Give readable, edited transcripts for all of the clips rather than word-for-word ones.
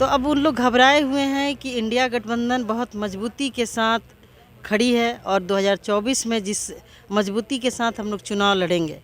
तो अब उन लोग घबराए हुए हैं कि इंडिया गठबंधन बहुत मजबूती के साथ खड़ी है और 2024 में जिस मजबूती के साथ हम लोग चुनाव लड़ेंगे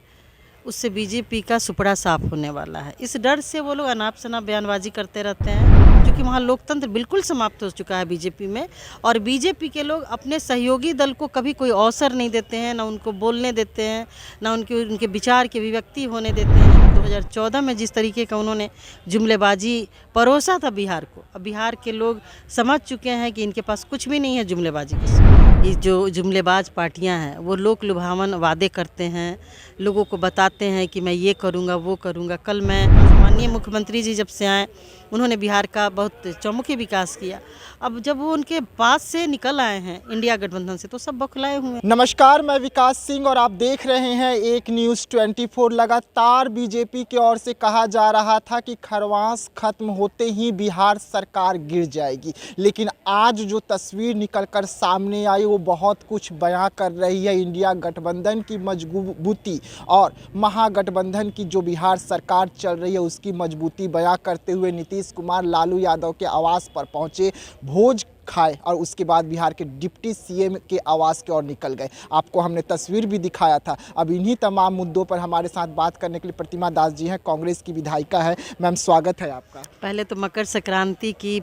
उससे बीजेपी का सुपड़ा साफ होने वाला है। इस डर से वो लोग अनाप शनाप बयानबाजी करते रहते हैं, क्योंकि वहाँ लोकतंत्र बिल्कुल समाप्त हो चुका है बीजेपी में। और बीजेपी के लोग अपने सहयोगी दल को कभी कोई अवसर नहीं देते हैं, ना उनको बोलने देते हैं, ना उनके विचार की अभिव्यक्ति होने देते हैं। 2014 में जिस तरीके का उन्होंने जुमलेबाजी परोसा था बिहार को, अब बिहार के लोग समझ चुके हैं कि इनके पास कुछ भी नहीं है जुमलेबाजी की। ये जो जुमलेबाज पार्टियां हैं वो लोक लुभावन वादे करते हैं, लोगों को बताते हैं कि मैं ये करूँगा वो करूँगा। कल मैं माननीय मुख्यमंत्री जी जब से आए उन्होंने बिहार का बहुत चौमुखी विकास किया। अब जब वो उनके पास से निकल आए हैं इंडिया गठबंधन से तो सब बौखलाए हुए हैं। नमस्कार, मैं विकास सिंह और आप देख रहे हैं एक न्यूज़ 24। लगातार बीजेपी की ओर से कहा जा रहा था कि खरवास खत्म होते ही बिहार सरकार गिर जाएगी, लेकिन आज जो तस्वीर निकलकर सामने आई वो बहुत कुछ बयां कर रही है। इंडिया गठबंधन की मजबूती और महागठबंधन की जो बिहार सरकार चल रही है उसकी मजबूती बयां करते हुए नीतीश कुमार लालू यादव के आवास पर पहुंचे, भोज खाए और उसके बाद बिहार के डिप्टी सीएम के आवास की ओर निकल गए। आपको हमने तस्वीर भी दिखाया था। अब इन्हीं तमाम मुद्दों पर हमारे साथ बात करने के लिए प्रतिमा दास जी हैं, कांग्रेस की विधायिका है। मैम, स्वागत है आपका। पहले तो मकर संक्रांति की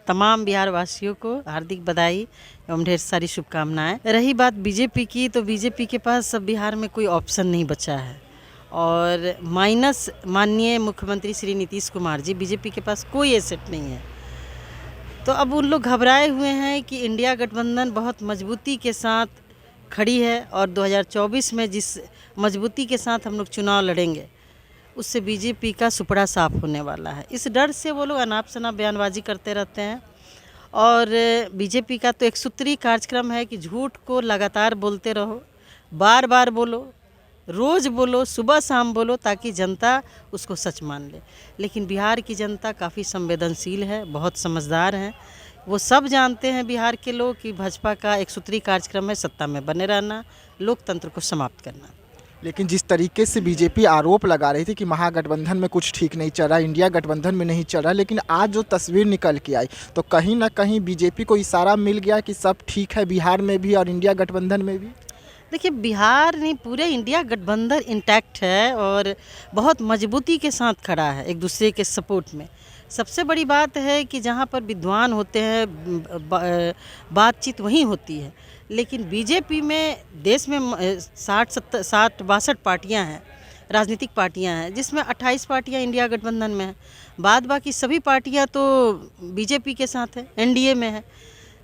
तमाम बिहार वासियों को हार्दिक बधाई एवं ढेर सारी शुभकामनाएं। रही बात बीजेपी की, तो बीजेपी के पास अब बिहार में कोई ऑप्शन नहीं बचा है और माइनस माननीय मुख्यमंत्री श्री नीतीश कुमार जी, बीजेपी के पास कोई एसेट नहीं है। तो अब उन लोग घबराए हुए हैं कि इंडिया गठबंधन बहुत मजबूती के साथ खड़ी है और 2024 में जिस मजबूती के साथ हम लोग चुनाव लड़ेंगे उससे बीजेपी का सुपड़ा साफ होने वाला है। इस डर से वो लोग अनाप शनाप बयानबाजी करते रहते हैं। और बीजेपी का तो एक सूत्री कार्यक्रम है कि झूठ को लगातार बोलते रहो, बार बार बोलो, रोज़ बोलो, सुबह शाम बोलो, ताकि जनता उसको सच मान ले। लेकिन बिहार की जनता काफ़ी संवेदनशील है, बहुत समझदार हैं। वो सब जानते हैं बिहार के लोग कि भाजपा का एक सूत्री कार्यक्रम है सत्ता में बने रहना, लोकतंत्र को समाप्त करना। लेकिन जिस तरीके से बीजेपी आरोप लगा रही थी कि महागठबंधन में कुछ ठीक नहीं चल रहा, इंडिया गठबंधन में नहीं चल रहा, लेकिन आज जो तस्वीर निकल के आई तो कहीं ना कहीं बीजेपी को इशारा मिल गया कि सब ठीक है बिहार में भी और इंडिया गठबंधन में भी। देखिए, बिहार नहीं, पूरे इंडिया गठबंधन इंटैक्ट है और बहुत मजबूती के साथ खड़ा है एक दूसरे के सपोर्ट में। सबसे बड़ी बात है कि जहाँ पर विद्वान होते हैं बातचीत वहीं होती है। लेकिन बीजेपी में देश में 60-62 पार्टियां हैं, राजनीतिक पार्टियां हैं, जिसमें 28 पार्टियां इंडिया गठबंधन में हैं। बाद बाकी सभी पार्टियां तो बीजेपी के साथ है, एनडीए में है।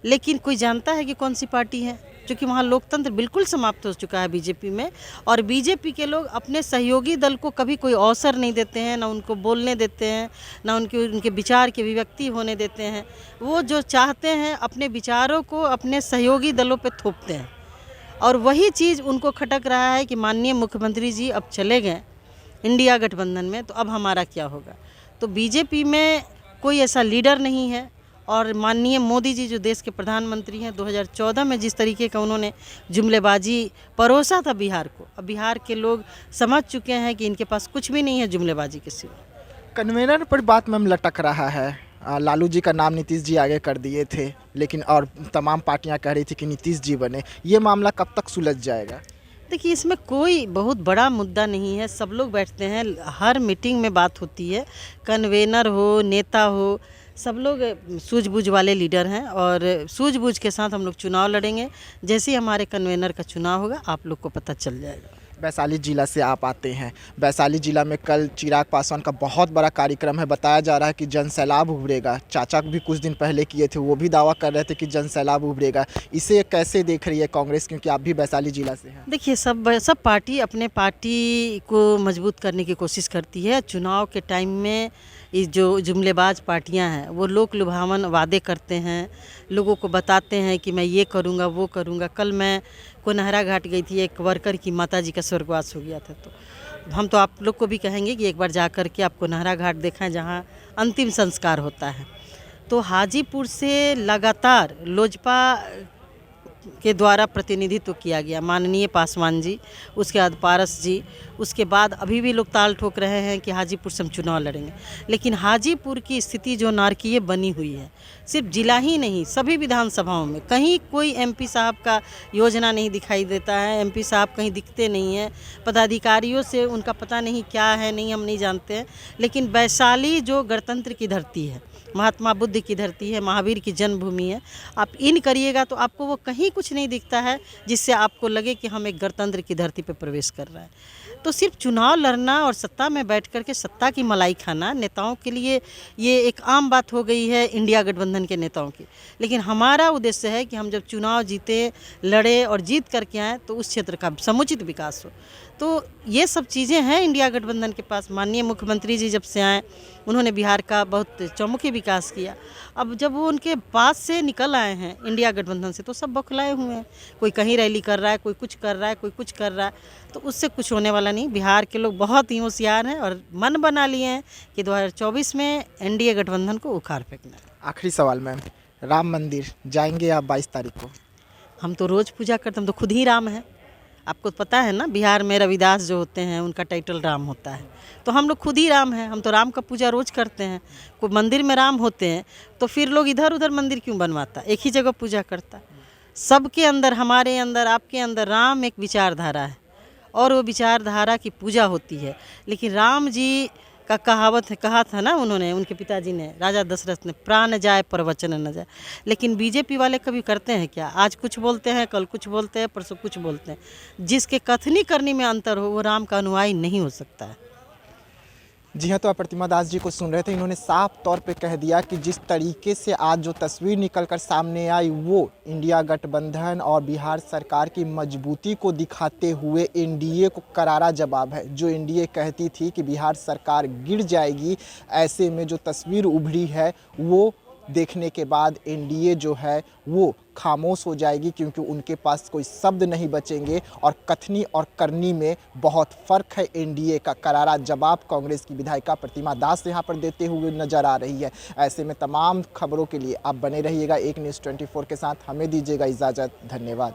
लेकिन कोई जानता है कि कौन सी पार्टी है, क्योंकि वहाँ लोकतंत्र बिल्कुल समाप्त हो चुका है बीजेपी में। और बीजेपी के लोग अपने सहयोगी दल को कभी कोई अवसर नहीं देते हैं, ना उनको बोलने देते हैं, ना उनके विचार की अभिव्यक्ति होने देते हैं। वो जो चाहते हैं अपने विचारों को अपने सहयोगी दलों पे थोपते हैं और वही चीज़ उनको खटक रहा है कि माननीय मुख्यमंत्री जी अब चले गए इंडिया गठबंधन में, तो अब हमारा क्या होगा। तो बीजेपी में कोई ऐसा लीडर नहीं है। और माननीय मोदी जी जो देश के प्रधानमंत्री हैं, 2014 में जिस तरीके का उन्होंने जुमलेबाजी परोसा था बिहार को, अब बिहार के लोग समझ चुके हैं कि इनके पास कुछ भी नहीं है जुमलेबाजी के सिवा। कन्वेनर पर बात में लटक रहा है। लालू जी का नाम नीतीश जी आगे कर दिए थे, लेकिन और तमाम पार्टियां कह रही थी कि नीतीश जी बने। ये मामला कब तक सुलझ जाएगा? देखिए, इसमें कोई बहुत बड़ा मुद्दा नहीं है। सब लोग बैठते हैं, हर मीटिंग में बात होती है। कन्वेनर हो, नेता हो, सब लोग सूझबूझ वाले लीडर हैं और सूझबूझ के साथ हम लोग चुनाव लड़ेंगे। जैसे ही हमारे कन्वेनर का चुनाव होगा आप लोग को पता चल जाएगा। वैशाली जिला से आप आते हैं। वैशाली जिला में कल चिराग पासवान का बहुत बड़ा कार्यक्रम है। बताया जा रहा है कि जन सैलाब उभरेगा। चाचा भी कुछ दिन पहले किए थे, वो भी दावा कर रहे थे कि जन सैलाब उभरेगा। इसे कैसे देख रही है कांग्रेस, क्योंकि आप भी वैशाली जिला से हैं? देखिए, सब पार्टी अपने पार्टी को मजबूत करने की कोशिश करती है। चुनाव के टाइम में ये जो जुमलेबाज पार्टियां हैं वो लोक लुभावन वादे करते हैं, लोगों को बताते हैं कि मैं ये करूँगा वो करूँगा। कल मैं कोनहरा घाट गई थी, एक वर्कर की माताजी का स्वर्गवास हो गया था, तो हम तो आप लोग को भी कहेंगे कि एक बार जा कर के आप कोनहरा घाट देखें जहाँ अंतिम संस्कार होता है। तो हाजीपुर से लगातार लोजपा के द्वारा प्रतिनिधित्व किया गया, माननीय पासवान जी, उसके बाद पारस जी, उसके बाद अभी भी लोग ताल ठोक रहे हैं कि हाजीपुर से हम चुनाव लड़ेंगे। लेकिन हाजीपुर की स्थिति जो नारकीय बनी हुई है, सिर्फ जिला ही नहीं सभी विधानसभाओं में कहीं कोई एमपी साहब का योजना नहीं दिखाई देता है, एमपी साहब कहीं दिखते नहीं हैं, पदाधिकारियों से उनका पता नहीं क्या है, नहीं हम नहीं जानते हैं। लेकिन वैशाली जो गणतंत्र की धरती है, महात्मा बुद्ध की धरती है, महावीर की जन्मभूमि है, आप इन करिएगा तो आपको वो कहीं कुछ नहीं दिखता है जिससे आपको लगे कि हम एक गणतंत्र की धरती पर प्रवेश कर रहे हैं। तो सिर्फ चुनाव लड़ना और सत्ता में बैठ कर के सत्ता की मलाई खाना नेताओं के लिए ये एक आम बात हो गई है, इंडिया गठबंधन के नेताओं की। लेकिन हमारा उद्देश्य है कि हम जब चुनाव जीते, लड़े और जीत करके आएँ तो उस क्षेत्र का समुचित विकास हो। तो ये सब चीज़ें हैं इंडिया गठबंधन के पास। माननीय मुख्यमंत्री जी जब से आए उन्होंने बिहार का बहुत चौमुखी विकास किया। अब जब वो उनके पास से निकल आए हैं इंडिया गठबंधन से तो सब बौखलाए हुए हैं, कोई कहीं रैली कर रहा है, कोई कुछ कर रहा है, कोई कुछ कर रहा है। तो उससे कुछ होने वाला नहीं। बिहार के लोग बहुत ही होशियार हैं और मन बना लिए हैं कि 2024 में एनडीए गठबंधन को उखाड़ फेंकना है। आखिरी सवाल मैम, राम मंदिर जाएंगे आप 22 तारीख को? हम तो रोज़ पूजा करते हैं, हम तो खुद ही राम हैं। आपको पता है ना, बिहार में रविदास जो होते हैं उनका टाइटल राम होता है, तो हम लोग खुद ही राम हैं। हम तो राम का पूजा रोज़ करते हैं। कोई मंदिर में राम होते हैं तो फिर लोग इधर उधर मंदिर क्यों बनवाता, एक ही जगह पूजा करता। सबके अंदर, हमारे अंदर, आपके अंदर राम एक विचारधारा है और वो विचारधारा की पूजा होती है। लेकिन राम जी का कहावत है, कहा था ना उन्होंने, उनके पिताजी ने, राजा दशरथ ने, प्राण जाए पर वचन न जाए। लेकिन बीजेपी वाले कभी करते हैं क्या? आज कुछ बोलते हैं, कल कुछ बोलते हैं, परसों कुछ बोलते हैं। जिसके कथनी करनी में अंतर हो वो राम का अनुयायी नहीं हो सकता है। जी हाँ, तो आप प्रतिमा दास जी को सुन रहे थे। इन्होंने साफ तौर पे कह दिया कि जिस तरीके से आज जो तस्वीर निकलकर सामने आई वो इंडिया गठबंधन और बिहार सरकार की मजबूती को दिखाते हुए एनडीए को करारा जवाब है। जो एनडीए कहती थी कि बिहार सरकार गिर जाएगी, ऐसे में जो तस्वीर उभरी है वो देखने के बाद एनडीए जो है वो खामोश हो जाएगी, क्योंकि उनके पास कोई शब्द नहीं बचेंगे और कथनी और करनी में बहुत फ़र्क है। एनडीए का करारा जवाब कांग्रेस की विधायिका प्रतिमा दास यहाँ पर देते हुए नजर आ रही है। ऐसे में तमाम खबरों के लिए आप बने रहिएगा एक न्यूज़ 24 के साथ। हमें दीजिएगा इजाज़त। धन्यवाद।